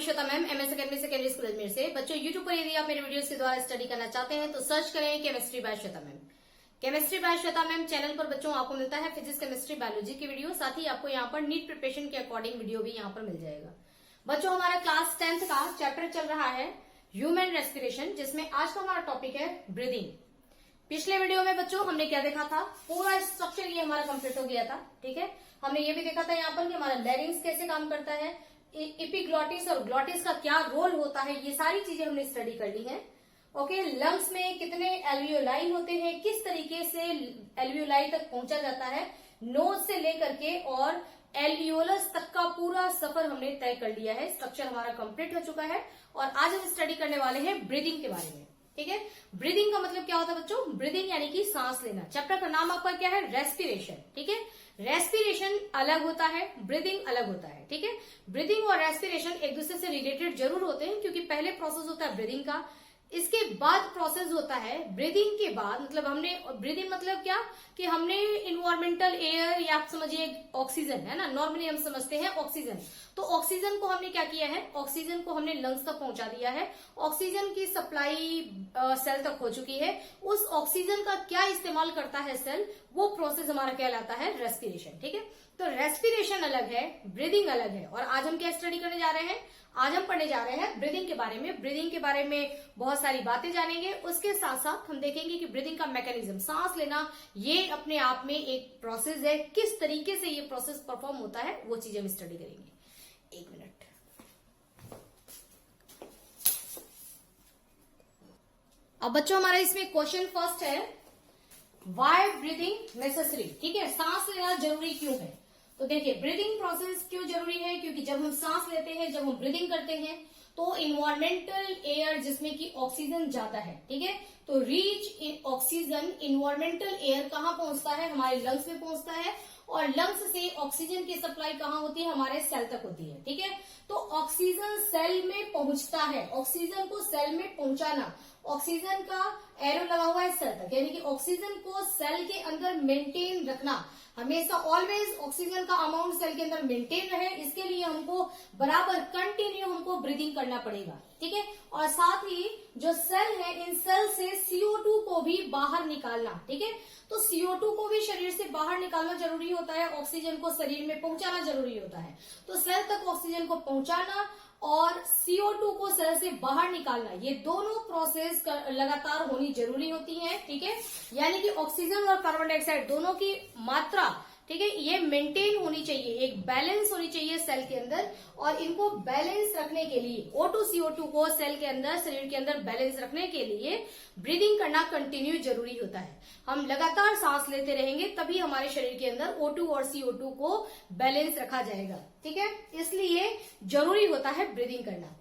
Shweta ma'am, MS academy secondary school Ajmer से। बच्चों, YouTube पर यदि आप मेरे वीडियोस के द्वारा स्टडी करना चाहते हैं तो सर्च करें chemistry bye Shweta ma'am. Chemistry bye Shweta ma'am channel पर बच्चों आपको मिलता है फिजिक्स, केमिस्ट्री, बायोलॉजी की वीडियो। साथ ही आपको यहाँ पर नीट प्रिपरेशन के अकॉर्डिंग वीडियो भी यहाँ पर मिल जाएगा। बच्चों, हमारा क्लास 10th का चैप्टर चल रहा है ह्यूमन रेस्पिरेशन, जिसमें आज का हमारा टॉपिक है ब्रीदिंग। पिछले वीडियो में बच्चों हमने क्या देखा था, पूरा स्ट्रक्चर ये हमारा कंप्लीट हो गया था। ठीक है, हमने ये भी देखा था यहाँ पर कि हमारा लैरिंग्स कैसे काम करता है, एपिग्लॉटिस और ग्लॉटिस का क्या रोल होता है, ये सारी चीजें हमने स्टडी कर ली हैं। ओके, लंग्स में कितने एल्वियोलाई होते हैं, किस तरीके से एल्वियोलाई तक पहुंचा जाता है, नोज से लेकर के और एल्वियोलस तक का पूरा सफर हमने तय कर लिया है। स्ट्रक्चर हमारा कंप्लीट हो चुका है और आज हम स्टडी करने वाले हैं ब्रीदिंग के बारे में। ठीक है, ब्रीदिंग का मतलब क्या होता है बच्चों? ब्रीदिंग यानी कि सांस लेना। चैप्टर का नाम आपका क्या है? रेस्पिरेशन। ठीक है, रेस्पिरेशन अलग होता है, ब्रीदिंग अलग होता है। ठीक है, ब्रीदिंग और रेस्पिरेशन एक दूसरे से रिलेटेड जरूर होते हैं, क्योंकि पहले प्रोसेस होता है ब्रीदिंग का, इसके बाद प्रोसेस होता है ब्रीदिंग के बाद। मतलब हमने ब्रीदिंग मतलब क्या कि हमने इन्वायरमेंटल एयर या आप समझिए ऑक्सीजन है ना, नॉर्मली हम समझते हैं ऑक्सीजन। तो ऑक्सीजन को हमने क्या किया है, ऑक्सीजन को हमने लंग्स तक पहुंचा दिया है। ऑक्सीजन की सप्लाई सेल तक हो चुकी है। उस ऑक्सीजन का क्या इस्तेमाल करता है सेल, वो प्रोसेस हमारा कहलाता है रेस्पिरेशन। ठीक है, तो रेस्पिरेशन अलग है, ब्रीदिंग अलग है। और आज हम क्या स्टडी करने जा रहे हैं? आज हम पढ़ने जा रहे हैं ब्रीदिंग के बारे में। ब्रीदिंग के बारे में बहुत सारी बातें जानेंगे, उसके साथ साथ हम देखेंगे कि ब्रीदिंग का मैकेनिज्म, सांस लेना, ये अपने आप में एक प्रोसेस है। किस तरीके से ये प्रोसेस परफॉर्म होता है वो चीजें हम स्टडी करेंगे। एक मिनट। अब बच्चों, हमारा इसमें क्वेश्चन फर्स्ट है, वाई ब्रीदिंग नेसेसरी। ठीक है, सांस लेना जरूरी क्यों है? तो देखिए, ब्रीदिंग प्रोसेस क्यों जरूरी है? क्योंकि जब हम सांस लेते हैं, जब हम ब्रीदिंग करते हैं, तो इन्वायरमेंटल एयर जिसमें कि ऑक्सीजन जाता है, ठीक है, तो रीच ऑक्सीजन, इन्वायरमेंटल एयर कहाँ पहुंचता है? हमारे लंग्स में पहुंचता है। और लंग्स से ऑक्सीजन की सप्लाई कहाँ होती है? हमारे सेल तक होती है। ठीक है, तो ऑक्सीजन सेल में पहुंचता है। ऑक्सीजन को सेल में पहुंचाना, ऑक्सीजन का एरो लगा हुआ है सेल तक, यानी कि ऑक्सीजन को सेल के अंदर मेंटेन रखना, हमेशा ऑलवेज ऑक्सीजन का अमाउंट सेल के अंदर मेंटेन रहे, इसके लिए हमको बराबर कंटिन्यू हमको ब्रीदिंग करना पड़ेगा। ठीक है, और साथ ही जो सेल है, इन सेल से CO2 को भी बाहर निकालना। ठीक है, तो CO2 को भी शरीर से बाहर निकालना जरूरी होता है, ऑक्सीजन को शरीर में पहुंचाना जरूरी होता है। तो सेल तक ऑक्सीजन को पहुंचाना और CO2 को सेल से बाहर निकालना, ये दोनों प्रोसेस लगातार होनी जरूरी होती है। ठीक है, यानी कि ऑक्सीजन और कार्बन डाइऑक्साइड दोनों की मात्रा, ठीक है, ये मेंटेन होनी चाहिए, एक बैलेंस होनी चाहिए सेल के अंदर। और इनको बैलेंस रखने के लिए, O2 CO2 को सेल के अंदर, शरीर के अंदर बैलेंस रखने के लिए ब्रीदिंग करना कंटिन्यू जरूरी होता है। हम लगातार सांस लेते रहेंगे तभी हमारे शरीर के अंदर O2 और CO2 को बैलेंस रखा जाएगा। ठीक है, इसलिए जरूरी होता है ब्रीदिंग करना।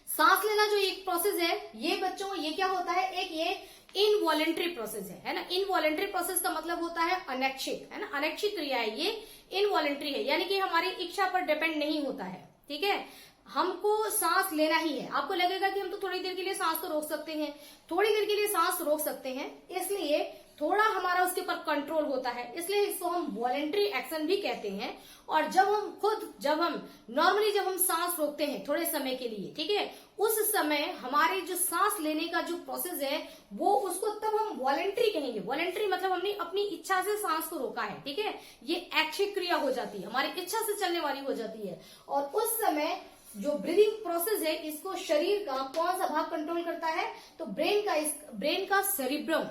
सांस लेना जो एक प्रोसेस है, ये बच्चों ये क्या होता है, एक ये इनवॉलेंट्री प्रोसेस है ना। इनवॉलेंट्री प्रोसेस का मतलब होता है अनैच्छिक, है ना, अनैच्छिक क्रिया है ये, इनवॉलेंट्री है, यानी कि हमारी इच्छा पर डिपेंड नहीं होता है। ठीक है, हमको सांस लेना ही है। आपको लगेगा कि हम तो थोड़ी देर के लिए सांस तो रोक सकते हैं, थोड़ी देर के लिए सांस रोक सकते हैं, इसलिए थोड़ा हमारा उसके ऊपर कंट्रोल होता है, इसलिए इसको हम वॉलेंट्री एक्शन भी कहते हैं। और जब हम नॉर्मली जब हम सांस रोकते हैं थोड़े समय के लिए, ठीक है, उस समय हमारे जो सांस लेने का जो प्रोसेस है, वो उसको तब हम वॉलेंट्री कहेंगे। वॉलेंट्री मतलब हमने अपनी इच्छा से सांस को रोका है। ठीक है, ये ऐच्छिक क्रिया हो जाती है, हमारी इच्छा से चलने वाली हो जाती है। और उस समय जो ब्रीदिंग प्रोसेस है, इसको शरीर का कौन सा भाग कंट्रोल करता है? तो ब्रेन का सेरिब्रम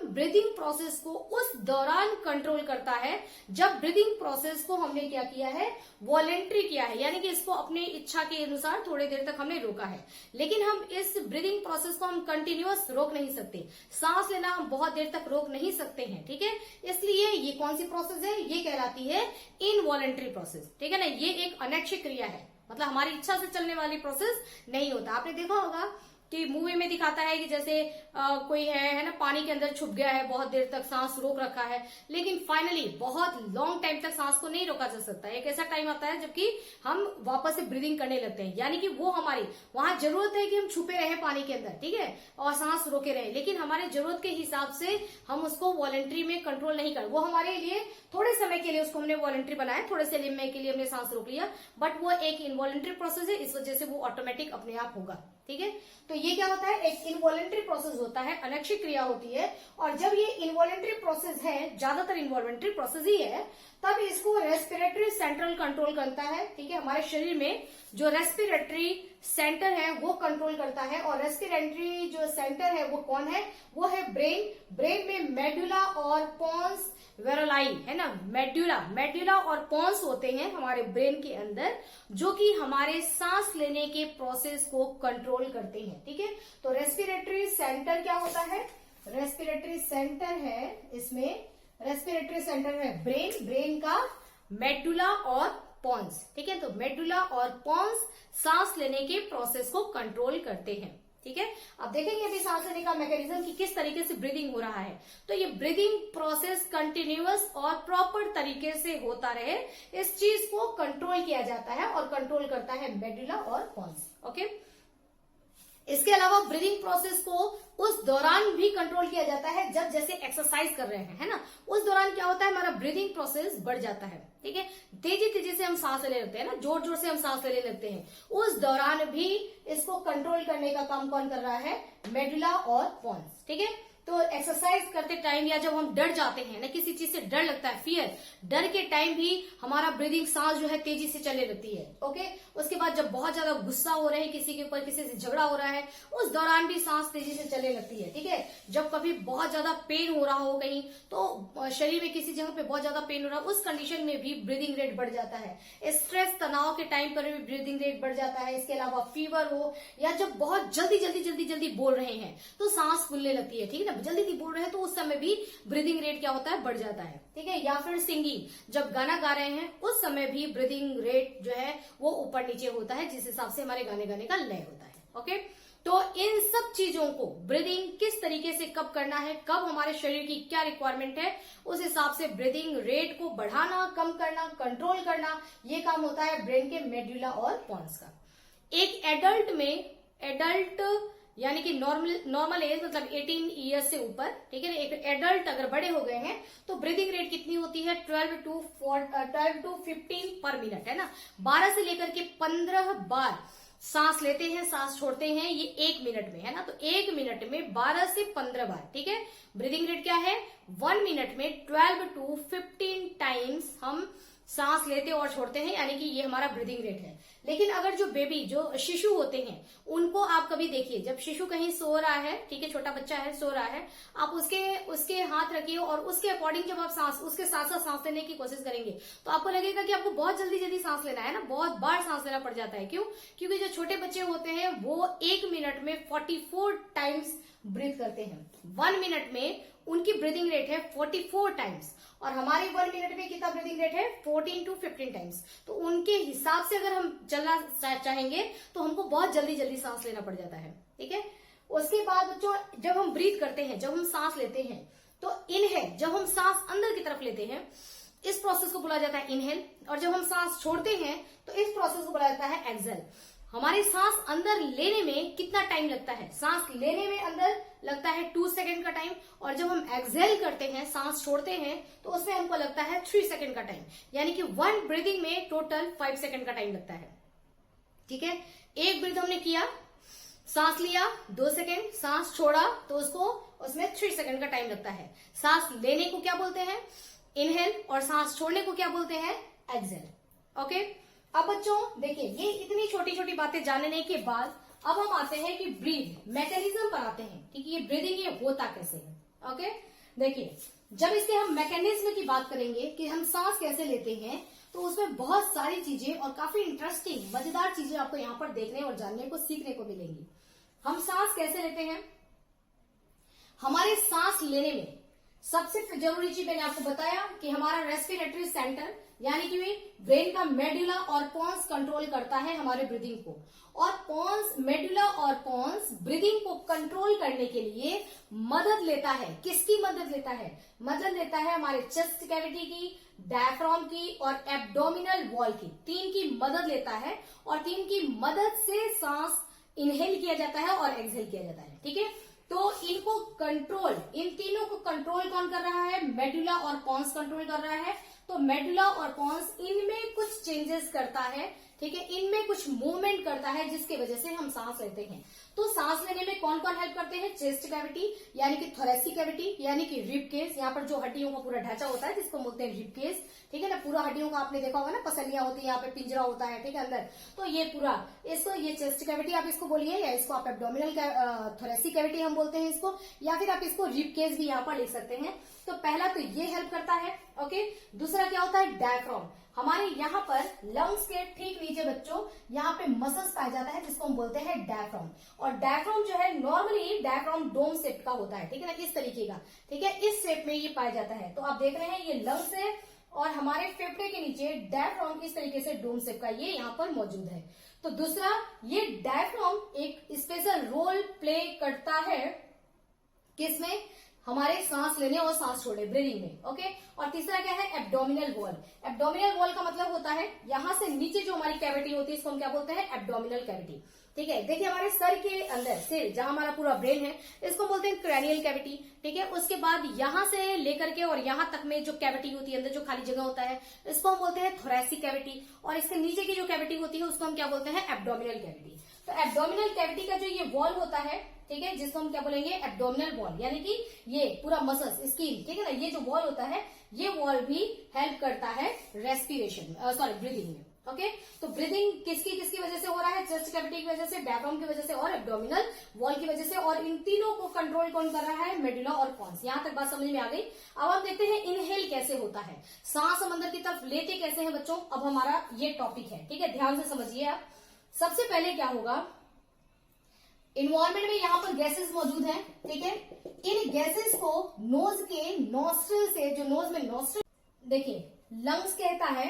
ब्रीदिंग प्रोसेस को उस दौरान कंट्रोल करता है जब ब्रीदिंग प्रोसेस को हमने क्या किया है? वॉलेंट्री किया है, यानी कि इसको अपनी इच्छा के अनुसार थोड़ी देर तक हमने रोका है। लेकिन हम इस ब्रीदिंग प्रोसेस को हम कंटिन्यूअस रोक नहीं सकते, सांस लेना हम बहुत देर तक रोक नहीं सकते हैं। ठीक है, इसलिए ये कौन सी प्रोसेस है? ये कहलाती है इनवॉलेंट्री प्रोसेस। ठीक है ना, ये एक अनैच्छिक क्रिया है, मतलब हमारी इच्छा से चलने वाली प्रोसेस नहीं होता। आपने देखा होगा कि मूवी में दिखाता है कि जैसे कोई है ना, पानी के अंदर छुप गया है, बहुत देर तक सांस रोक रखा है, लेकिन फाइनली बहुत लॉन्ग टाइम तक सांस को नहीं रोका जा सकता। एक ऐसा टाइम आता है जबकि हम वापस से ब्रीदिंग करने लगते हैं, यानी कि वो हमारी वहां जरूरत है कि हम छुपे रहे पानी के अंदर, ठीक है, और सांस रोके रहे, लेकिन हमारे जरूरत के हिसाब से हम उसको वॉलंटरी में कंट्रोल नहीं कर, वो हमारे लिए थोड़े समय के लिए उसको हमने वॉलंटरी बनाया, थोड़े से समय के लिए हमने सांस रोक लिया, बट वो एक इनवॉलंटरी प्रोसेस है, इस वजह से वो ऑटोमेटिक अपने आप होगा। ठीक है, तो ये क्या होता है, एक इनवॉलंटरी प्रोसेस होता है, अनैच्छिक क्रिया होती है। और जब ये इनवॉलंटरी प्रोसेस है, ज्यादातर इनवॉलंटरी प्रोसेस ही है, तब इसको रेस्पिरेटरी सेंट्रल कंट्रोल करता है। ठीक है, हमारे शरीर में जो रेस्पिरेटरी सेंटर है वो कंट्रोल करता है, और रेस्पिरेटरी जो सेंटर है वो कौन है, वो है ब्रेन। ब्रेन में मेडुला और पोन्स वेरोलाई है ना, मेडुला और पोन्स होते हैं हमारे ब्रेन के अंदर, जो कि हमारे सांस लेने के प्रोसेस को कंट्रोल करते हैं। ठीक है, तो रेस्पिरेटरी सेंटर क्या होता है, रेस्पिरेटरी सेंटर है, इसमें रेस्पिरेटरी सेंटर है ब्रेन का मेडुला और पोन्स। ठीक है, तो मेडुला और पोन्स सांस लेने के प्रोसेस को कंट्रोल करते हैं। ठीक है, अब देखेंगे अभी सांस लेने का मैकेनिज्म कि किस तरीके से ब्रीदिंग हो रहा है। तो ये ब्रीदिंग प्रोसेस कंटिन्यूअस और प्रॉपर तरीके से होता रहे, इस चीज को कंट्रोल किया जाता है, और कंट्रोल करता है मेडुला और पोन्स। ओके, इसके अलावा ब्रीदिंग प्रोसेस को उस दौरान भी कंट्रोल किया जाता है जब जैसे एक्सरसाइज कर रहे हैं, है ना, उस दौरान क्या होता है, हमारा ब्रीदिंग प्रोसेस बढ़ जाता है। ठीक है, तेजी से हम सांस लेने लगते हैं ना, जोर से हम सांस लेने लगते हैं, उस दौरान भी इसको कंट्रोल करने का काम कौन कर रहा है, मेडुला और पोन्स। ठीक है, तो एक्सरसाइज करते टाइम या जब हम डर जाते हैं ना, किसी चीज से डर लगता है, फियर, डर के टाइम भी हमारा ब्रीदिंग सांस जो है तेजी से चलने लगती है। ओके, उसके बाद जब बहुत ज्यादा गुस्सा हो रहे हैं किसी के ऊपर, किसी से झगड़ा हो रहा है, उस दौरान भी सांस तेजी से चलने लगती है। ठीक है, जब कभी बहुत ज्यादा पेन हो रहा हो कहीं, तो शरीर में किसी जगह पे बहुत ज्यादा पेन हो रहा है, उस कंडीशन में भी ब्रीदिंग रेट बढ़ जाता है। स्ट्रेस, तनाव के टाइम पर भी ब्रीदिंग रेट बढ़ जाता है। इसके अलावा फीवर हो, या जब बहुत जल्दी बोल रहे हैं तो सांस फूलने लगती है। ठीक है, जल्दी बोल रहे हैं तो उस समय भी ब्रीदिंग रेट क्या होता है, बढ़ जाता है। ठीक है, या फिर सिंगिंग, जब गाना गा रहे हैं उस समय भी ब्रीदिंग रेट जो है वो ऊपर नीचे होता है, जिस हिसाब से हमारे गाने का लय होता है। ओके, तो इन सब चीजों को ब्रीदिंग किस तरीके से कब करना है, कब हमारे शरीर की क्या रिक्वायरमेंट है, उस हिसाब से ब्रीदिंग रेट को बढ़ाना, कम करना, कंट्रोल करना, ये काम होता है ब्रेन के मेडुला और पोन्स का। एक एडल्ट में, एडल्ट यानी कि नॉर्मल एज मतलब 18 ईयर्स से ऊपर, ठीक है, एक एडल्ट अगर बड़े हो गए हैं तो ब्रीदिंग रेट कितनी होती है, 12 टू 15 पर मिनट, है ना, 12 से लेकर के 15 बार सांस लेते हैं, सांस छोड़ते हैं, ये 1 मिनट में, है ना, तो 1 मिनट में 12 से 15 बार। ठीक है, ब्रीदिंग रेट क्या है, 1 मिनट में 12 टू 15 टाइम्स हम सांस लेते और छोड़ते हैं, यानी कि ये हमारा ब्रीदिंग रेट है। लेकिन अगर जो बेबी, जो शिशु होते हैं, उनको आप कभी देखिए, जब शिशु कहीं सो रहा है, ठीक है, छोटा बच्चा है, सो रहा है, आप उसके हाथ रखिए और उसके अकॉर्डिंग जब आप उसके साथ साथ सांस लेने की कोशिश करेंगे तो आपको लगेगा कि आपको बहुत जल्दी सांस लेना है ना, बहुत बार सांस लेना पड़ जाता है। क्यों? क्योंकि जो छोटे बच्चे होते हैं वो 1 मिनट में 44 टाइम्स ब्रीथ करते हैं। 1 मिनट में उनकी ब्रीदिंग रेट है 44 टाइम्स, और हमारी 1 मिनट में कितना ब्रीदिंग रेट है, 14 टू 15 टाइम्स। तो उनके हिसाब से अगर हम चलना चाहेंगे तो हमको बहुत जल्दी सांस लेना पड़ जाता है। ठीक है, उसके बाद बच्चों, जब हम ब्रीथ करते हैं, जब हम सांस लेते हैं तो इनहेल, जब हम सांस अंदर की तरफ लेते हैं, इस प्रोसेस को बोला जाता है इनहेल, और जब हम सांस छोड़ते हैं तो इस प्रोसेस को बोला जाता है एक्सहेल। हमारी सांस अंदर लेने में कितना टाइम लगता है, सांस लेने में अंदर लगता है 2 सेकंड का टाइम, और जब हम एक्सहेल करते हैं, सांस छोड़ते हैं, तो उसमें हमको लगता है 3 सेकंड का टाइम, यानी कि 1 ब्रीदिंग में टोटल 5 सेकंड का टाइम लगता है। ठीक है, एक ब्रीथ हमने किया, सांस लिया 2 सेकंड, सांस छोड़ा तो उसमें 3 सेकंड का टाइम लगता है। सांस लेने को क्या बोलते हैं, इनहेल, और सांस छोड़ने को क्या बोलते हैं, एक्सहेल। ओके, अब बच्चों देखिए, ये इतनी छोटी छोटी बातें जानने के बाद अब हम आते हैं कि ब्रीथ मैकेनिज्म पर आते हैं। ठीक है, ये ब्रीदिंग ये होता कैसे है। ओके, देखिए, जब इसके हम मैकेनिज्म की बात करेंगे कि हम सांस कैसे लेते हैं, तो उसमें बहुत सारी चीजें और काफी इंटरेस्टिंग मजेदार चीजें आपको यहाँ पर देखने और जानने को, सीखने को मिलेंगी। हम सांस कैसे लेते हैं, हमारे सांस लेने में सबसे जरूरी चीज मैंने आपको बताया कि हमारा रेस्पिरेटरी सेंटर यानी कि ब्रेन का मेडुला और पॉन्स कंट्रोल करता है हमारे ब्रीदिंग को, और पॉन्स, मेडुला और पॉन्स ब्रीदिंग को कंट्रोल करने के लिए मदद लेता है। किसकी मदद लेता है? मदद लेता है हमारे चेस्ट कैविटी की, डायफ्राम की और एब्डोमिनल वॉल की, तीन की मदद लेता है, और तीन की मदद से सांस इनहेल किया जाता है और एक्सहेल किया जाता है। ठीक है, तो इनको कंट्रोल, इन तीनों को कंट्रोल कौन कर रहा है? मेडुला और पॉन्स कंट्रोल कर रहा है। तो मेडुला और पॉन्स इनमें कुछ चेंजेस करता है, ठीक है, इनमें कुछ मूवमेंट करता है जिसकी वजह से हम सांस लेते हैं। तो सांस लेने में कौन कौन हेल्प करते हैं? चेस्ट कैविटी यानी कि थोरेसिक कैविटी यानी कि रिब केस, यहाँ पर जो हड्डियों का पूरा ढांचा होता है जिसको बोलते हैं रिब केस, ठीक है ना, पूरा हड्डियों का आपने देखा होगा ना, पसलियां होती है, यहाँ पे पिंजरा होता है, ठीक है, अंदर, तो ये पूरा, इसको ये चेस्ट कैविटी आप इसको बोलिए, या इसको आप एब्डोमिनल थोरेसिक कैविटी हम बोलते हैं इसको, या फिर आप इसको रिब केस भी यहाँ पर लिख सकते हैं। तो पहला तो ये हेल्प करता है, ओके। दूसरा क्या होता है? डायफ्राम। हमारे यहाँ पर लंग्स के ठीक नीचे बच्चों यहाँ पे मसल्स पाया जाता है जिसको हम बोलते हैं डायफ्राम, और डायफ्राम जो है नॉर्मली डायफ्राम डोम शेप का होता है, ठीक है ना, इस तरीके का, ठीक है, इस शेप में ये पाया जाता है। तो आप देख रहे हैं ये लंग्स है, और हमारे फेफड़े के नीचे डायफ्राम इस तरीके से डोम शेप का ये यहाँ पर मौजूद है। तो दूसरा, ये डायफ्राम एक स्पेशल रोल प्ले करता है किसमें? हमारे सांस लेने और सांस छोड़ने, ब्रीदिंग में, ओके। और तीसरा क्या है? Abdominal wall. एब्डोमिनल वॉल का मतलब होता है यहां से नीचे जो हमारी कैविटी होती है इसको हम क्या बोलते हैं? एब्डोमिनल कैविटी, ठीक है। देखिए हमारे सर के अंदर, सिर जहां हमारा पूरा ब्रेन है, इसको बोलते हैं क्रैनियल कैविटी, ठीक है। उसके बाद यहां से लेकर के और यहां तक में जो कैविटी होती है, अंदर जो खाली जगह होता है, इसको हम बोलते हैं थोरेसिक कैविटी, और इसके नीचे की जो कैविटी होती है उसको हम क्या बोलते हैं? Abdominal cavity. तो एब्डोमिनल कैविटी का जो ये वॉल होता है, ठीक है, जिसको हम क्या बोलेंगे? एब्डोमिनल वॉल, यानी कि ये पूरा मसल्स, स्किन, ठीक है ना, ये जो वॉल होता है, ये वॉल भी हेल्प करता है रेस्पिरेशन, सॉरी, ब्रीदिंग में, ओके। तो ब्रीदिंग किसकी किसकी वजह से हो रहा है? चेस्ट कैविटी की वजह से, डायफ्राम की वजह से और एब्डोमिनल वॉल की वजह से, और इन तीनों को कंट्रोल कौन कर रहा है? मेडुला और पॉन्स। यहां तक बात समझ में आ गई। अब हम देखते हैं इनहेल कैसे होता है, सांस हम अंदर की तरफ लेते कैसे हैं बच्चों। अब हमारा ये टॉपिक है, ठीक है, ध्यान से समझिए आप। सबसे पहले क्या होगा, इन्वायरमेंट में यहाँ पर गैसेस मौजूद हैं, ठीक है। इन गैसेस को नोज के नॉस्ट्रिल से, जो नोज में नॉस्ट्रिल, देखिए लंग्स कहता है,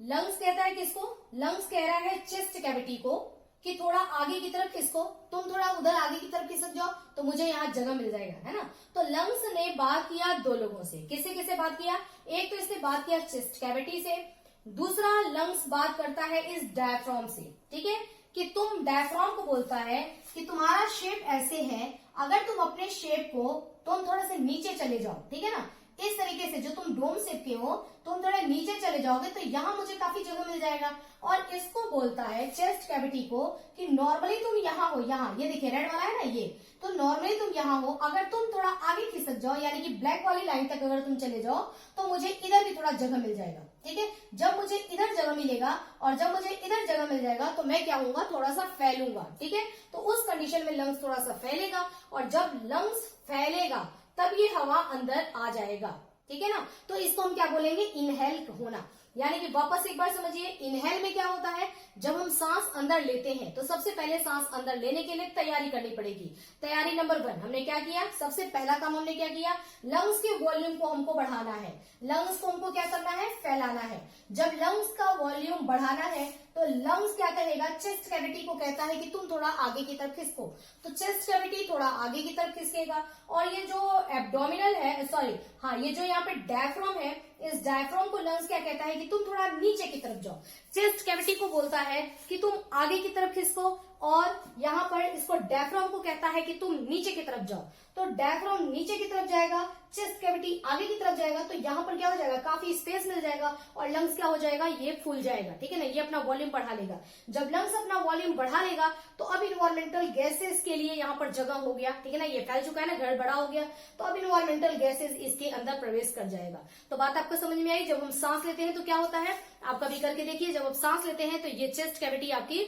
लंग्स कहता है किसको? लंग्स कह रहा है चेस्ट कैविटी को कि थोड़ा आगे की तरफ खिसको, तुम थोड़ा उधर आगे की तरफ खिसक जाओ तो मुझे यहाँ जगह मिल जाएगा, है ना। तो लंग्स ने बात किया दो लोगों से, किससे किससे बात किया? एक तो इससे बात किया चेस्ट कैविटी से, दूसरा लंग्स बात करता है इस डायफ्राम से, ठीक है, कि तुम, डायफ्राम को बोलता है कि तुम्हारा शेप ऐसे है, अगर तुम अपने शेप को, तुम थोड़ा से नीचे चले जाओ, ठीक है ना, इस तरीके से, जो तुम डोम शेप के हो, तुम थोड़ा नीचे चले जाओगे तो यहाँ मुझे काफी जगह मिल जाएगा। और इसको बोलता है चेस्ट कैविटी को कि नॉर्मली तुम यहाँ हो, यहाँ ये देखिए रेड वाला है ना ये, तो नॉर्मली तुम यहाँ हो, अगर तुम थोड़ा आगे खिसक जाओ, यानी कि ब्लैक वाली लाइन तक अगर तुम चले जाओ तो मुझे इधर भी थोड़ा जगह मिल जाएगा, ठीक है। जब मुझे इधर जगह मिलेगा और जब मुझे इधर जगह मिल जाएगा तो मैं क्या होऊंगा? थोड़ा सा फैलूंगा, ठीक है। तो उस कंडीशन में लंग्स थोड़ा सा फैलेगा, और जब लंग्स फैलेगा तब ये हवा अंदर आ जाएगा, ठीक है ना। तो इसको हम क्या बोलेंगे? इनहेल होना। यानी कि वापस एक बार समझिए, इनहेल में क्या होता है? जब हम सांस अंदर लेते हैं तो सबसे पहले सांस अंदर लेने के लिए तैयारी करनी पड़ेगी। तैयारी नंबर 1 हमने क्या किया? सबसे पहला काम हमने क्या किया? लंग्स के वॉल्यूम को हमको बढ़ाना है, लंग्स को हमको क्या करना है? फैलाना है। जब लंग्स का वॉल्यूम बढ़ाना है तो लंग्स क्या कहेगा? चेस्ट कैविटी को कहता है कि तुम थोड़ा आगे की तरफ खिसको, तो चेस्ट कैविटी थोड़ा आगे की तरफ खिसकेगा, और ये जो एब्डोमिनल है, सॉरी हाँ, ये जो यहाँ पे डायफ्राम है, इस डायफ्राम को लंग्स क्या कहता है कि तुम थोड़ा नीचे की तरफ जाओ। चेस्ट कैविटी को बोलता है कि तुम आगे की तरफ खिसको, और यहाँ पर इसको डायफ्राम को कहता है कि तुम नीचे की तरफ जाओ। तो डायफ्राम नीचे की तरफ जाएगा, चेस्ट कैविटी आगे की तरफ जाएगा, तो यहाँ पर क्या हो जाएगा? काफी स्पेस मिल जाएगा, और लंग्स क्या हो जाएगा? ये फूल जाएगा, ठीक है ना, ये अपना वॉल्यूम बढ़ा लेगा। जब लंग्स अपना वॉल्यूम बढ़ा लेगा तो अब इन्वायरमेंटल गैसेस के लिए यहाँ पर जगह हो गया, ठीक है ना, ये फैल चुका है ना, घर बड़ा हो गया, तो अब इन्वायरमेंटल गैसेस इसके अंदर प्रवेश कर जाएगा। तो बात आपको समझ में आई? जब हम सांस लेते हैं तो क्या होता है, आप कभी करके देखिए, जब आप सांस लेते हैं तो ये चेस्ट कैविटी आपकी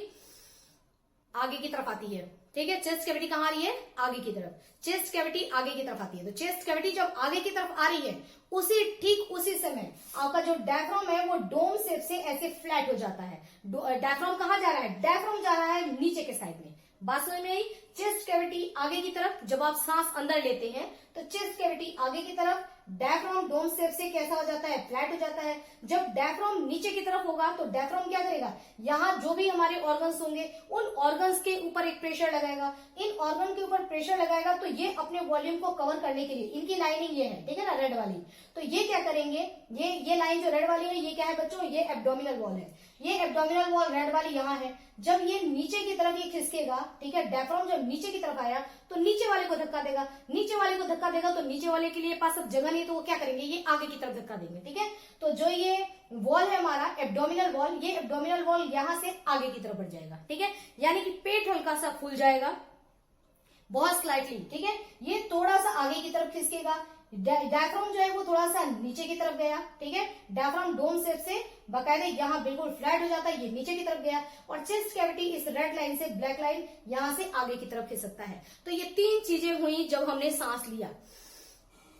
आगे की तरफ आती है, ठीक है। चेस्ट कैविटी कहाँ आ रही है? आगे की तरफ। चेस्ट कैविटी आगे की तरफ आती है, तो चेस्ट कैविटी जब आगे की तरफ आ रही है, ठीक उसी समय आपका जो डायफ्राम है वो डोम शेप से ऐसे फ्लैट हो जाता है। डायफ्राम कहाँ जा रहा है? डायफ्राम जा रहा है नीचे के साइड में। बात समझ में आई? चेस्ट कैविटी आगे की तरफ, जब आप सांस अंदर लेते हैं तो चेस्ट कैविटी आगे की तरफ, डायफ्राम डोम शेप से कैसा हो जाता है, फ्लैट हो जाता है। जब डायफ्राम नीचे की तरफ होगा तो डायफ्राम क्या करेगा, यहाँ जो भी हमारे ऑर्गन्स होंगे उन ऑर्गन्स के ऊपर एक प्रेशर लगाएगा। इन ऑर्गन के ऊपर प्रेशर लगाएगा तो ये अपने वॉल्यूम को कवर करने के लिए, इनकी लाइनिंग ये है, ठीक है ना, रेड वाली, तो ये क्या करेंगे, ये लाइन जो रेड वाली है ये क्या है बच्चों, ये एब्डोमिनल वॉल है। ये एब्डोमिनल वॉल रेड वाली यहाँ है। जब ये नीचे की तरफ ये खिसकेगा, ठीक है, डायफ्राम जब नीचे की तरफ आया तो नीचे वाले को धक्का देगा, नीचे वाले को धक्का देगा तो नीचे वाले के लिए पास अब जगह नहीं, तो वो क्या करेंगे, ये आगे की तरफ धक्का देंगे, ठीक है। तो जो ये वॉल है हमारा एब्डोमिनल वॉल, ये एब्डोमिनल वॉल यहाँ से आगे की तरफ बढ़ जाएगा, ठीक है, यानी कि पेट हल्का सा फूल जाएगा, बहुत स्लाइटली, ठीक है। ये थोड़ा सा आगे की तरफ खिसकेगा, डायफ्राम जो है वो थोड़ा सा नीचे की तरफ गया, ठीक है, डायफ्राम डोम शेप से बकायदे यहाँ बिल्कुल फ्लैट हो जाता है, ये नीचे की तरफ गया, और चेस्ट कैविटी इस रेड लाइन से ब्लैक लाइन यहाँ से आगे की तरफ खिसकता है। तो ये तीन चीजें हुई जब हमने सांस लिया।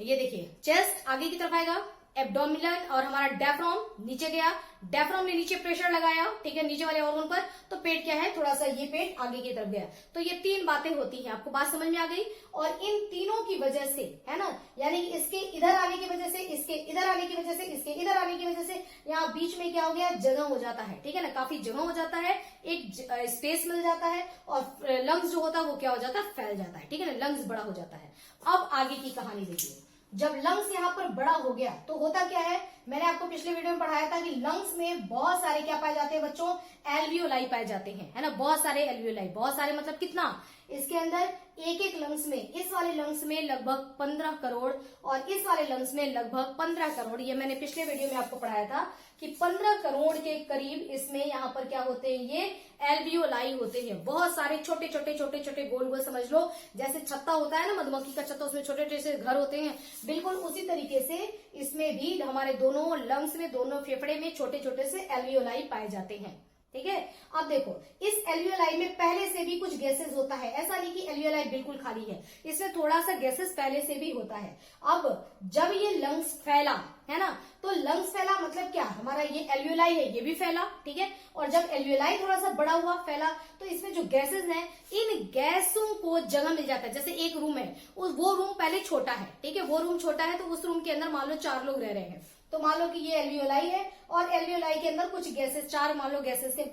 ये देखिए, चेस्ट आगे की तरफ आएगा, एब्डोमिनल और हमारा डायफ्राम नीचे गया, डायफ्राम ने नीचे प्रेशर लगाया, ठीक है, नीचे वाले ऑर्गन पर, तो पेट क्या है, थोड़ा सा ये पेट आगे की तरफ गया। तो ये तीन बातें होती हैं, आपको बात समझ में आ गई। और इन तीनों की वजह से, है ना, यानी इसके इधर आने की वजह से, इसके इधर आने की वजह से, इसके इधर आने की वजह से, यहाँ बीच में क्या हो गया, जगह हो जाता है, ठीक है ना, काफी जगह हो जाता है, एक स्पेस मिल जाता है, और लंग्स जो होता है वो क्या हो जाता है, फैल जाता है, ठीक है ना, लंग्स बड़ा हो जाता है। अब आगे की कहानी देखिए, जब लंग्स यहाँ पर बड़ा हो गया तो होता क्या है, मैंने आपको पिछले वीडियो में पढ़ाया था कि लंग्स में बहुत सारे क्या पाए जाते हैं बच्चों, एल्वियोलाई पाए जाते हैं, है ना, बहुत सारे एल्वियोलाई, बहुत सारे मतलब कितना, इसके अंदर एक एक लंग्स में, इस वाले लंग्स में लगभग 15 करोड़ और इस वाले लंग्स में लगभग 15 करोड़, ये मैंने पिछले वीडियो में आपको पढ़ाया था कि 15 करोड़ के करीब इसमें यहाँ पर क्या होते हैं, ये एल्वियोलाई होते हैं। बहुत सारे छोटे छोटे छोटे छोटे गोल गोल, समझ लो जैसे छत्ता होता है ना, मधुमक्खी का छत्ता, उसमें छोटे छोटे से घर होते हैं, बिल्कुल उसी तरीके से इसमें भी हमारे दोनों लंग्स में, दोनों फेफड़े में छोटे छोटे से एल्वियोलाई पाए जाते हैं, ठीक है। अब देखो, इस एल्वियोलाई में पहले से भी कुछ गैसेस होता है, ऐसा नहीं कि एल्वियोलाई बिल्कुल खाली है, इसमें थोड़ा सा गैसेस पहले से भी होता है। अब जब ये लंग्स फैला, है ना, तो लंग्स फैला मतलब क्या, हमारा ये एल्वियोलाई है ये भी फैला, ठीक है, और जब एल्वियोलाई थोड़ा सा बड़ा हुआ, फैला, तो इसमें जो गैसेस हैं, इन गैसों को जगह मिल जाता है। जैसे एक रूम है, वो रूम पहले छोटा है, ठीक है, वो रूम छोटा है, तो उस रूम के अंदर मान लो 4 लोग रह रहे हैं, तो मान लो कि ये एल्वियोलाई है और एल्वियोलाई के अंदर कुछ गैसेस, 4 मान लो गैसेस के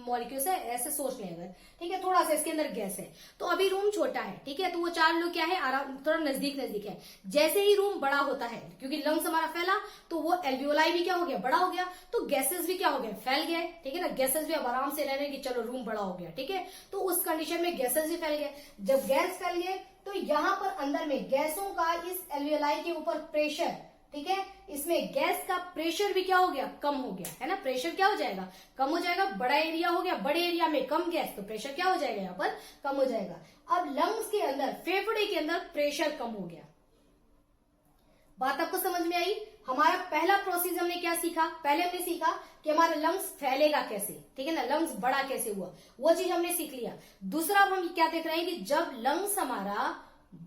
मॉलिक्यूल्स है, ऐसे सोच लें अगर, ठीक है, थोड़ा सा इसके अंदर गैस है, तो अभी रूम छोटा है, ठीक है, तो वो 4 लोग क्या है, आराम थोड़ा नजदीक नजदीक है। जैसे ही रूम बड़ा होता है, क्योंकि लंग्स हमारा फैला, तो वो एल्वियोलाई भी क्या हो गया, बड़ा हो गया, तो गैसेस भी क्या हो गया, फैल गए, ठीक है ना, गैसेस भी अब आराम से रह रहे कि चलो रूम बड़ा हो गया, ठीक है, तो उस कंडीशन में गैसेस भी फैल गए। जब गैस फैल गए तो यहाँ पर अंदर में गैसों का इस एल्वियोलाई के ऊपर प्रेशर, ठीक है, इसमें गैस का प्रेशर भी क्या हो गया, कम हो गया, है ना, प्रेशर क्या हो जाएगा, कम हो जाएगा, बड़ा एरिया हो गया, बड़े एरिया में कम गैस, तो प्रेशर क्या हो जाएगा, यहाँ पर कम हो जाएगा। अब लंग्स के अंदर, फेफड़े के अंदर प्रेशर कम हो गया। बात आपको समझ में आई। हमारा पहला प्रोसेस हमने क्या सीखा, पहले हमने सीखा कि हमारा लंग्स फैलेगा कैसे, ठीक है ना, लंग्स बड़ा कैसे हुआ, वो चीज हमने सीख लिया। दूसरा हम क्या देख रहे हैं कि जब लंग्स हमारा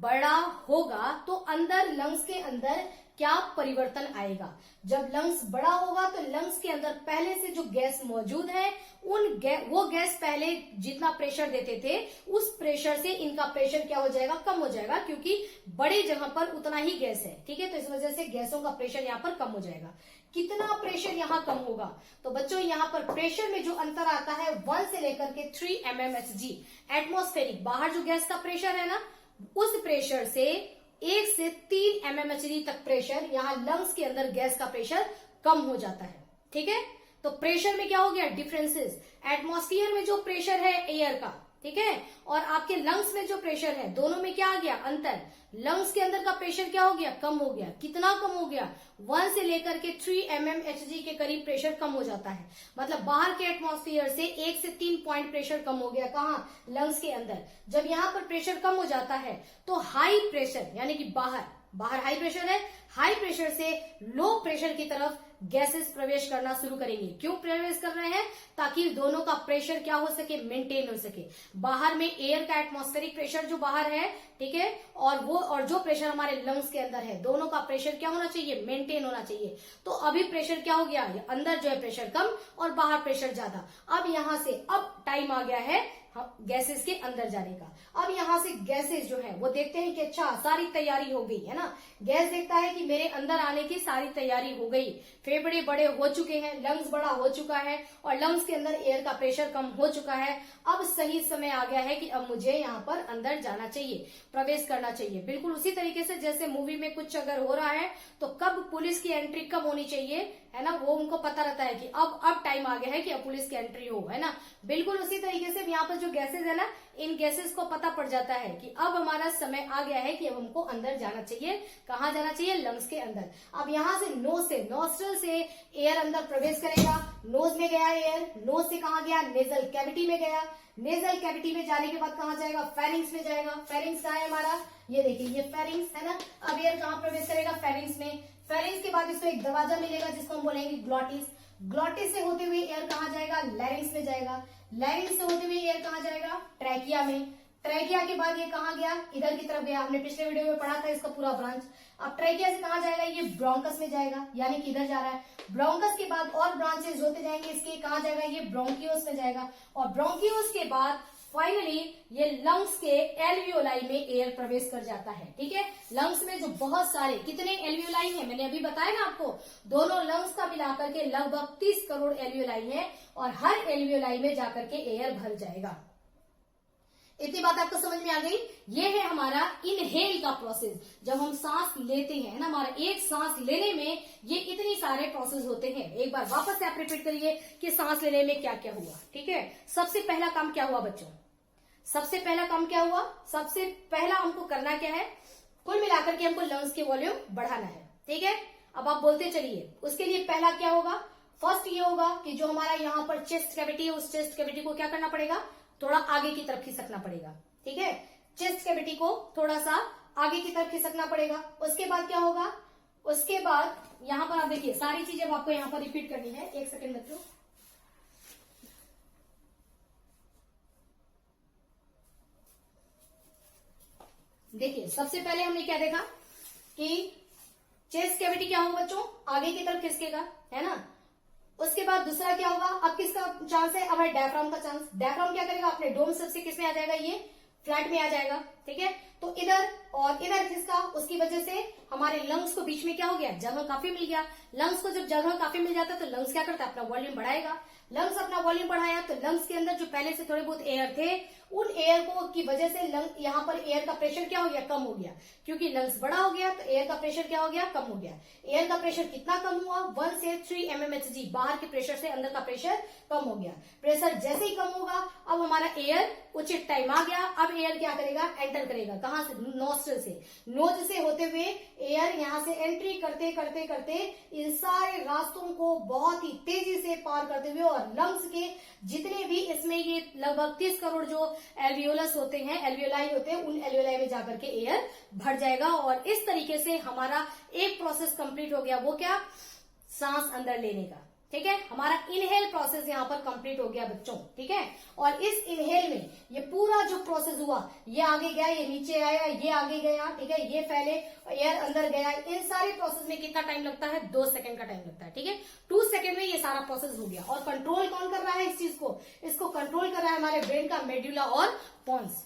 बड़ा होगा तो अंदर, लंग्स के अंदर क्या परिवर्तन आएगा। जब लंग्स बड़ा होगा तो लंग्स के अंदर पहले से जो गैस मौजूद है, वो गैस पहले जितना प्रेशर देते थे, उस प्रेशर से इनका प्रेशर क्या हो जाएगा, कम हो जाएगा, क्योंकि बड़ी जगह पर उतना ही गैस है, ठीक है, तो इस वजह से गैसों का प्रेशर यहाँ पर कम हो जाएगा। कितना प्रेशर यहाँ कम होगा, तो बच्चों यहाँ पर प्रेशर में जो अंतर आता है 1 से लेकर के 3 mmHg, एटमॉस्फेरिक, बाहर जो गैस का प्रेशर है ना, उस प्रेशर से 1 से 3 mmHg तक प्रेशर, यहाँ लंग्स के अंदर गैस का प्रेशर कम हो जाता है, ठीक है। तो प्रेशर में क्या हो गया, डिफरेंसेस, एटमॉस्फेयर में जो प्रेशर है एयर का, ठीक है, और आपके लंग्स में जो प्रेशर है, दोनों में क्या आ गया, अंतर। लंग्स के अंदर का प्रेशर क्या हो गया, कम हो गया। कितना कम हो गया, 1 से लेकर के 3 mmHg के करीब प्रेशर कम हो जाता है। मतलब बाहर के एटमॉस्फेयर से 1 से 3 पॉइंट प्रेशर कम हो गया, कहाँ, लंग्स के अंदर। जब यहाँ पर प्रेशर कम हो जाता है तो हाई प्रेशर, यानी कि बाहर हाई प्रेशर है, हाई प्रेशर से लो प्रेशर की तरफ गैसेस प्रवेश करना शुरू करेंगे। क्यों प्रवेश कर रहे हैं? ताकि दोनों का प्रेशर क्या हो सके, मेंटेन हो सके। बाहर में एयर का एटमॉस्फेरिक प्रेशर जो बाहर है, ठीक है, और जो प्रेशर हमारे लंग्स के अंदर है, दोनों का प्रेशर क्या होना चाहिए, मेंटेन होना चाहिए। तो अभी प्रेशर क्या हो गया, अंदर जो है प्रेशर कम और बाहर प्रेशर ज्यादा। अब यहां से अब टाइम आ गया है गैसेस के अंदर जाने का। अब यहां से गैसेस जो है वो देखते हैं कि अच्छा सारी तैयारी हो गई है ना। गैस देखता है कि मेरे अंदर आने की सारी तैयारी हो गई, फेफड़े बड़े हो चुके हैं, लंग्स बड़ा हो चुका है और लंग्स के अंदर एयर का प्रेशर कम हो चुका है। अब सही समय आ गया है कि अब मुझे यहाँ पर अंदर जाना चाहिए, प्रवेश करना चाहिए। बिल्कुल उसी तरीके से जैसे मूवी में कुछ अगर हो रहा है तो कब पुलिस की एंट्री कब होनी चाहिए, है ना, वो उनको पता रहता है कि अब टाइम आ गया है कि अब पुलिस की एंट्री हो, है ना। बिल्कुल उसी तरीके से यहाँ पर जो गैसेज है ना, इन गैसेस को पता पड़ जाता है कि अब हमारा समय आ गया है कि अब हमको अंदर जाना चाहिए। कहाँ जाना चाहिए, लंग्स के अंदर। अब यहाँ से नोज से, नॉस्ट्रल से एयर अंदर प्रवेश करेगा। नोज में गया एयर, नोज से कहाँ गया, नेजल कैविटी में गया। नेजल कैविटी में जाने के बाद कहाँ जाएगा, फेरिंग्स में जाएगा। फेरिंग्स कहाँ है हमारा, ये देखिए ये फेरिंग्स है ना। अब एयर कहाँ प्रवेश करेगा, फेरिंग्स में। फेरिंग्स के बाद इसको एक दरवाजा मिलेगा जिसको हम बोलेंगे ग्लॉटिस। ग्लॉटिस से होते हुए एयर कहाँ जाएगा, लैरिंग्स में जाएगा। लैरिंग्स से होते हुए एयर कहाँ जाएगा, ट्रैकिया में। ट्रैकिया के बाद ये कहाँ गया, इधर की तरफ गया। हमने पिछले वीडियो में पढ़ा था इसका पूरा ब्रांच। अब ट्रैकिया से कहाँ जाएगा, ये ब्रोंकस में जाएगा, यानी कि इधर जा रहा है। ब्रोंकस के बाद और ब्रांचेस होते जाएंगे इसके, कहाँ जाएगा, ये ब्रोंकियोस में जाएगा। और ब्रोंकियोस के बाद फाइनली ये लंग्स के एल्वियोलाई में एयर प्रवेश कर जाता है। ठीक है, लंग्स में जो बहुत सारे कितने एल्वियोलाई हैं, मैंने अभी बताया ना आपको, दोनों लंग्स का मिलाकर के लगभग 30 करोड़ एल्वियोलाई है और हर एल्वियोलाई में जाकर के एयर भर जाएगा। इतनी बात आपको समझ में आ गई। ये है हमारा इनहेल का प्रोसेस। जब हम सांस लेते हैं ना, हमारा एक सांस लेने में ये इतनी सारे प्रोसेस होते हैं। एक बार वापस से आप रिपीट करिए कि सांस लेने में क्या क्या हुआ। ठीक है, सबसे पहला काम क्या हुआ बच्चों, सबसे पहला काम क्या हुआ, सबसे पहला हमको करना क्या है, कुल मिलाकर के हमको लंग्स की वॉल्यूम बढ़ाना है। ठीक है, अब आप बोलते चलिए। उसके लिए पहला क्या होगा, फर्स्ट ये होगा कि जो हमारा यहाँ पर चेस्ट कैविटी है, उस चेस्ट कैविटी को क्या करना पड़ेगा, थोड़ा आगे की तरफ खिसकना पड़ेगा। ठीक है, चेस्ट कैविटी को थोड़ा सा आगे की तरफ खिसकना पड़ेगा। उसके बाद क्या होगा, उसके बाद यहाँ पर आप देखिए सारी चीजें आपको यहाँ पर रिपीट करनी है। एक सेकेंड बच्चों, देखिए सबसे पहले हमने क्या देखा कि चेस्ट कैविटी क्या होगा बच्चों, आगे की तरफ खिसकेगा, है ना। उसके बाद दूसरा क्या होगा, अब किसका चांस है, अब है डायफ्राम का चांस। डायफ्राम क्या करेगा, अपने डोम से किस में आ जाएगा, ये फ्लैट में आ जाएगा। ठीक है, तो इधर और इधर खिसका, उसकी वजह से हमारे लंग्स को बीच में क्या हो गया, जगह काफी मिल गया। लंग्स को जब जगह काफी मिल जाता है तो लंग्स क्या करता है, अपना वॉल्यूम बढ़ाएगा। लंग्स अपना वॉल्यूम बढ़ाया तो लंग्स के अंदर जो पहले से थोड़े बहुत एयर थे, उन एयर को की वजह से लंग यहाँ पर एयर का प्रेशर क्या हो गया, कम हो गया। क्योंकि लंग्स बड़ा हो गया तो एयर का प्रेशर क्या हो गया, कम हो गया। एयर का प्रेशर कितना कम हुआ, 1 से 3 mmHg, बाहर के प्रेशर से अंदर का प्रेशर कम हो गया। प्रेशर जैसे ही कम होगा, अब हमारा एयर उचित टाइम आ गया। अब एयर क्या करेगा, एंटर करेगा। कहां से, नोस्ट्रल से, नोज से होते हुए एयर यहाँ से एंट्री करते करते करते इन सारे रास्तों को बहुत ही तेजी से पार करते हुए और लंग्स के जितने भी इसमें ये लगभग 30 करोड़ जो एल्वियोलस होते हैं, एल्वियोलाई होते हैं, उन एल्वियोलाई में जाकर के एयर भर जाएगा। और इस तरीके से हमारा एक प्रोसेस कंप्लीट हो गया। वो क्या, सांस अंदर लेने का। ठीक है, हमारा इनहेल प्रोसेस यहाँ पर कंप्लीट हो गया बच्चों। ठीक है, और इस इनहेल में ये पूरा जो प्रोसेस हुआ, ये आगे गया, ये नीचे आया, ये आगे गया। ठीक है, ये फैले, एयर अंदर गया। इन सारे प्रोसेस में कितना टाइम लगता है, 2 सेकंड का टाइम लगता है। ठीक है, 2 सेकंड में ये सारा प्रोसेस हो गया। और कंट्रोल कौन कर रहा है इस चीज को, इसको कंट्रोल कर रहा है हमारे ब्रेन का मेड्यूला और पोन्स।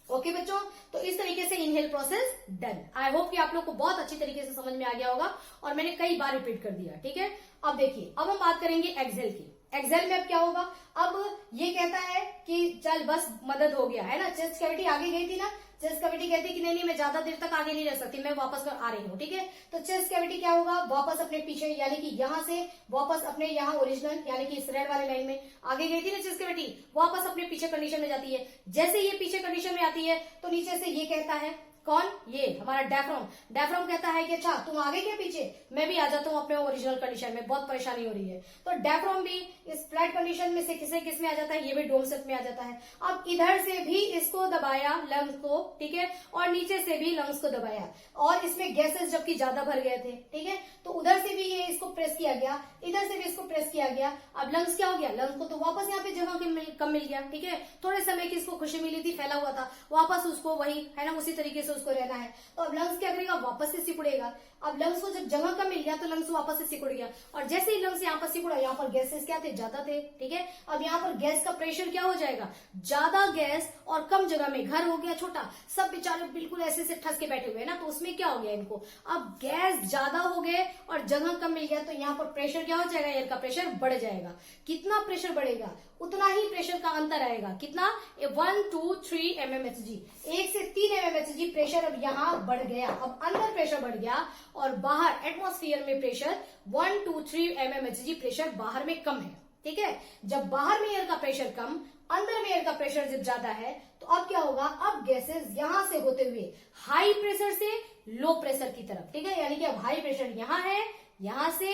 ओके बच्चों, तो इस तरीके से inhale process done. I hope कि आप लोग को बहुत अच्छी तरीके से समझ में आ गया होगा और मैंने कई बार रिपीट कर दिया। ठीक है, अब देखिए, अब हम बात करेंगे एक्सेल की। एक्सेल में अब क्या होगा, अब ये कहता है कि चल बस मदद हो गया, है ना। चेस्ट कैविटी आगे गई थी ना, चेस्ट कैविटी कहती कि नहीं मैं ज्यादा देर तक आगे नहीं रह सकती, मैं वापस कर आ रही हूँ। ठीक है, तो चेस्ट कैविटी क्या होगा, वापस अपने पीछे, यानी कि यहाँ से वापस अपने यहाँ ओरिजिनल, यानी कि इस रेड वाले लाइन में आगे गई थी ना चेस्ट कैविटी, वापस अपने पीछे कंडीशन में जाती है। जैसे ये पीछे कंडीशन में आती है तो नीचे से ये कहता है कौन? ये हमारा डायफ्राम। डायफ्राम कहता है कि अच्छा तुम आगे क्या पीछे, मैं भी आ जाता हूँ अपने ओरिजिनल कंडीशन में, बहुत परेशानी हो रही है। तो डायफ्राम भी इस फ्लैट कंडीशन में से किस में आ जाता है, ये भी डोम शेप में आ जाता है। अब इधर से भी इसको दबाया लंग्स को, ठीक है, और नीचे से भी लंग्स को दबाया, और इसमें गैसेस जबकि ज्यादा भर गए थे, ठीक है, तो उधर से भी ये इसको प्रेस किया गया, इधर से भी इसको प्रेस किया गया। अब लंग्स क्या हो गया, लंग्स को तो वापस यहाँ पे जगह कम मिल गया, ठीक है, थोड़े समय की इसको खुशी मिली थी, फैला हुआ था, वापस उसको वही है ना, उसी तरीके से उसको रहना है। तो अब लंग्स क्या करेगा, वापस से सिकुड़ेगा। अब लंग्स को जब जगह कम मिल गया तो लंग्स वापस से सिकुड़ गया, और जैसे ही लंग्स यहाँ पर सिकुड़ा, यहाँ पर गैसेस क्या थे, ज्यादा थे, ठीक है। अब यहाँ पर गैस का प्रेशर क्या हो जाएगा, ज्यादा गैस और कम जगह में, घर हो गया छोटा, सब बेचारे बिल्कुल ऐसे से ठस के बैठे हुए हैं ना, तो उसमें क्या हो गया इनको, अब गैस ज्यादा हो गए और जगह कम मिल गया, तो यहाँ पर प्रेशर क्या हो जाएगा, एयर का प्रेशर बढ़ जाएगा। कितना प्रेशर बढ़ेगा, उतना ही प्रेशर का अंतर आएगा, कितना, 1 2 3 mmHg, 1 से 3 mmHg प्रेशर अब यहाँ बढ़ गया। अब अंदर प्रेशर बढ़ गया और बाहर एटमॉस्फेयर में प्रेशर 1 2 3 mmHg प्रेशर बाहर में कम है, ठीक है। जब बाहर में एयर का प्रेशर कम, अंदर में एयर का प्रेशर जब ज्यादा है, तो अब क्या होगा, अब गैसेस यहां से होते हुए हाई प्रेशर से लो प्रेशर की तरफ, ठीक है, यानी कि अब हाई प्रेशर यहां है, यहां से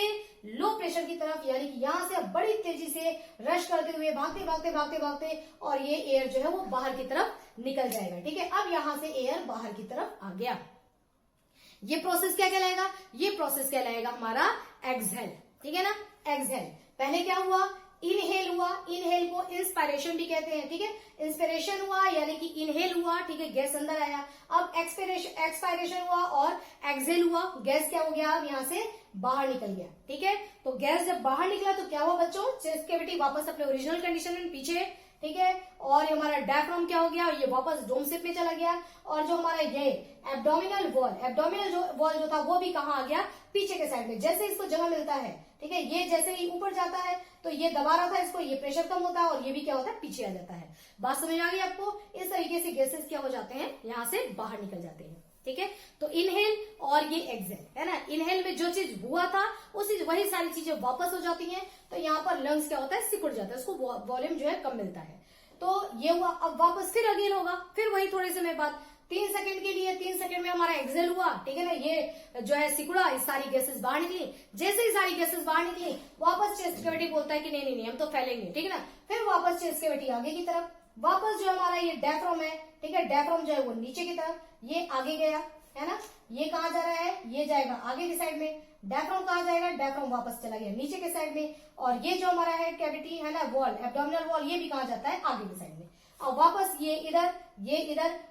लो प्रेशर की तरफ, यानी कि यहां से अब बड़ी तेजी से रश करते हुए भागते, और ये एयर जो है वो बाहर की तरफ निकल जाएगा, ठीक है। अब यहां से एयर बाहर की तरफ आ गया। ये प्रोसेस क्या कहलाएगा, ये प्रोसेस कहलाएगा हमारा एक्सहेल, ठीक है ना, एक्सहेल। पहले क्या हुआ, इनहेल हुआ, इनहेल को इंस्पायरेशन भी कहते हैं, ठीक है, इंस्पिरेशन हुआ यानी कि इनहेल हुआ, ठीक है, गैस अंदर आया। अब एक्सपायरेशन हुआ और एक्सहेल हुआ, गैस क्या हो गया, अब यहाँ से बाहर निकल गया, ठीक है। तो गैस जब बाहर निकला तो क्या हुआ बच्चों, चेस्ट कैविटी वापस अपने ओरिजिनल कंडीशन में पीछे, ठीक है, और हमारा डायफ्राम क्या हो गया, ये वापस डोम शेप में चला गया, और जो हमारा ये एब्डोमिनल वॉल जो था वो भी कहाँ आ गया, पीछे के साइड में। जैसे इसको जगह मिलता है, ठीक है, ये जैसे ही ऊपर जाता है तो ये दबा रहा था इसको, ये प्रेशर कम होता है, और ये भी क्या होता है, पीछे आ जाता है। बात समझ आ गई आपको, इस तरीके से गैसेस क्या हो जाते हैं, यहाँ से बाहर निकल जाते हैं, ठीक है। तो इनहेल और ये एक्सहेल, है ना, इनहेल में जो चीज हुआ था वही सारी चीजें वापस हो जाती हैं, तो यहाँ पर लंग्स क्या होता है, सिकुड़ जाता है, उसको वॉल्यूम जो है कम मिलता है। तो ये हुआ, अब वापस फिर अगेन होगा, फिर वही थोड़े समय बाद 3 सेकंड के लिए, 3 सेकंड में हमारा एक्सहेल हुआ, ठीक है ना, ये जो है सिकुड़ा, इस सारी गैसेस बाहर निकली। जैसे ही सारी गैसेस बाहर निकली, वापस चेस्ट कैविटी बोलता है कि नहीं हम तो फैलेंगे, ठीक है ना, फिर वापस चेस्ट कैविटी आगे की तरफ, वापस जो हमारा ये डायफ्राम है, ठीक है, डायफ्राम जो है वो नीचे की तरफ, ये आगे गया, है ना, ये कहाँ जा रहा है, ये जाएगा आगे की साइड में। डायफ्राम कहाँ जाएगा, डायफ्राम वापस चला गया नीचे के साइड में, और ये जो हमारा है कैविटी है ना, वॉल, एब्डोमिनल वॉल, ये भी कहाँ जाता है, आगे की साइड में। अब वापस ये इधर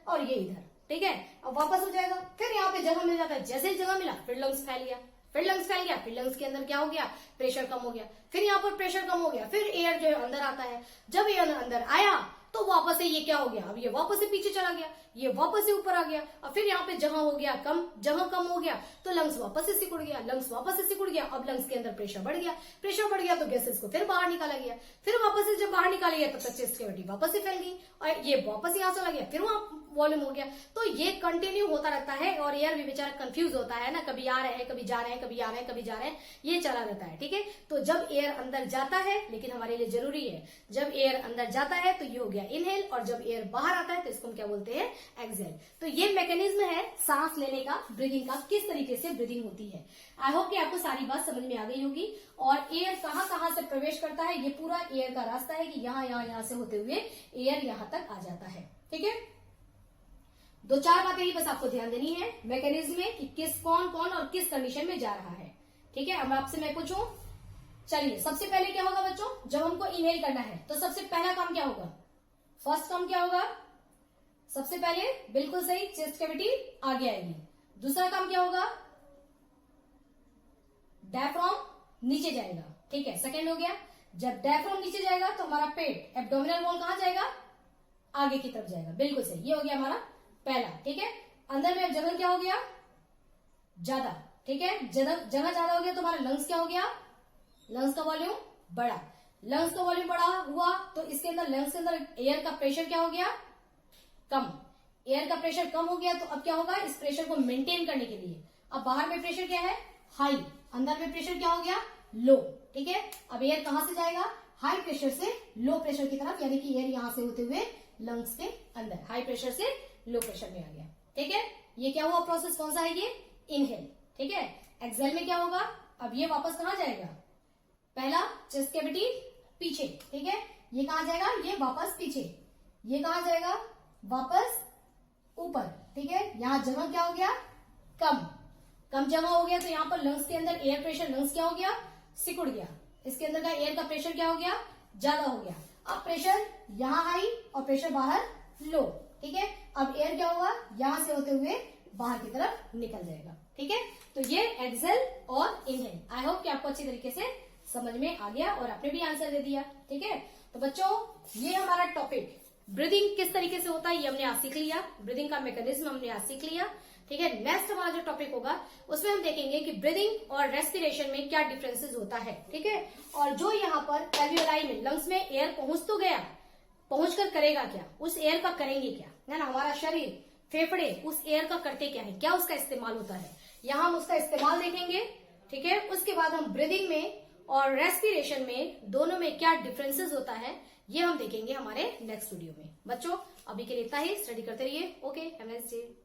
और ये इधर, ठीक है, अब वापस हो जाएगा। फिर यहाँ पे जगह मिल जाता है, जैसे ही जगह मिला फिर लंग्स फैल गया, फिर लंग्स के अंदर क्या हो गया, प्रेशर कम हो गया, फिर यहाँ पर प्रेशर कम हो गया, फिर एयर जो है अंदर आता है। जब एयर अंदर आया तो वापस से ये क्या हो गया, अब ये वापस से पीछे चला गया, ये वापस से ऊपर आ गया, और फिर यहाँ पे जगह हो गया कम, जगह कम हो गया तो लंग्स वापस से सिकुड़ गया, अब लंग्स के अंदर प्रेशर बढ़ गया तो गैसेस को फिर बाहर निकाला गया, फिर वापस से जब बाहर निकाला गया तब तक चेस्ट कैविटी वापस से फैल गई, और ये वापस यहाँ चला गया, फिर वहां वॉल्यूम हो गया। तो ये कंटिन्यू होता रहता है, और एयर भी बेचारा कंफ्यूज होता है ना, कभी आ रहे हैं, कभी जा रहे हैं, कभी जा रहे हैं, ये चला रहता है, ठीक है। तो जब एयर अंदर जाता है, लेकिन हमारे लिए जरूरी है, जब एयर अंदर जाता है तो ये हो गया इनहेल, और जब एयर बाहर आता है तो इसको हम क्या बोलते हैं, एक्सहेल। तो ये मैकेनिज्म है सांस लेने का, ब्रीदिंग का, किस तरीके से ब्रीदिंग होती है। आई होप कि आपको सारी बात समझ में आ गई होगी। और एयर कहाँ से प्रवेश करता है, ये पूरा एयर का रास्ता है कि यहाँ से होते हुए एयर यहाँ तक आ जाता है, ठीक है। 2-4 बातें ही बस आपको ध्यान देनी है मैकेनिज्म में कि कौन और किस कंडीशन में जा रहा है, ठीक है। अब आपसे मैं पूछूं, चलिए सबसे पहले क्या होगा बच्चों, जब हमको इनहेल करना है तो सबसे पहला काम क्या होगा, फर्स्ट काम क्या होगा, सबसे पहले बिल्कुल सही, चेस्ट कैविटी आगे आएगी। दूसरा काम क्या होगा, डायफ्राम नीचे जाएगा, ठीक है, सेकेंड हो गया। जब डायफ्राम नीचे जाएगा तो हमारा पेट, एब्डोमिनल वॉल कहां जाएगा, आगे की तरफ जाएगा, बिल्कुल सही, ये हो गया हमारा पहला, ठीक है। अंदर में अब जगह क्या हो गया, ज्यादा, ठीक है, जगह ज्यादा हो गया तो हमारा लंग्स क्या हो गया, लंग्स का वॉल्यूम बढ़ा, लंग्स का वॉल्यूम बढ़ा हुआ तो इसके अंदर, लंग्स के अंदर एयर का प्रेशर क्या हो गया, कम, एयर का प्रेशर कम हो गया। तो अब क्या होगा, इस प्रेशर को मेंटेन करने के लिए अब बाहर में प्रेशर क्या है, हाई, अंदर में प्रेशर क्या हो गया, लो, ठीक है। अब एयर कहां से जाएगा, हाई प्रेशर से लो प्रेशर की तरफ, यानी कि एयर यहां से होते हुए लंग्स के अंदर हाई प्रेशर से लो प्रेशर में आ गया, ठीक है। ये क्या हुआ प्रोसेस, कौन सा है ये, इनहेल, ठीक है। एक्सहेल में क्या होगा, अब ये वापस कहाँ जाएगा, पहला चेस्ट कैविटी पीछे, ठीक है, ये कहाँ जाएगा, ये वापस पीछे, ये कहाँ जाएगा, वापस ऊपर, ठीक है। यहाँ जमा क्या हो गया, कम जमा हो गया, तो यहाँ पर लंग्स के अंदर एयर प्रेशर, लंग्स क्या हो गया, सिकुड़ गया, इसके अंदर का एयर का प्रेशर क्या हो गया, ज्यादा हो गया। अब प्रेशर यहाँ हाई और प्रेशर बाहर लो, ठीक है। अब एयर क्या होगा, यहां से होते हुए बाहर की तरफ निकल जाएगा, ठीक है। तो ये एक्सहेल और इनहेल, आई होप कि आपको अच्छी तरीके से समझ में आ गया और आपने भी आंसर दे दिया, ठीक है। तो बच्चों ये हमारा टॉपिक ब्रीदिंग किस तरीके से होता है ये हमने आज सीख लिया, ब्रीदिंग का मैकेनिज्म हमने आज सीख लिया, ठीक है। नेक्स्ट हमारा जो टॉपिक होगा उसमें हम देखेंगे कि ब्रीदिंग और रेस्पिरेशन में क्या डिफरेंसेस होता है, ठीक है। और जो यहाँ पर एल्वियोलाई में लंग्स में एयर पहुंच तो गया, पहुंचकर करेगा क्या, उस एयर का करेंगे क्या, है ना। हमारा शरीर, फेफड़े उस एयर का करते क्या है, क्या उसका इस्तेमाल होता है, यहाँ हम उसका इस्तेमाल देखेंगे, ठीक है। उसके बाद हम ब्रीदिंग में और रेस्पिरेशन में दोनों में क्या डिफरेंसेस होता है ये हम देखेंगे हमारे नेक्स्ट वीडियो में। बच्चों अभी के लिए इतना ही, स्टडी करते रहिए। Okay, have a nice day.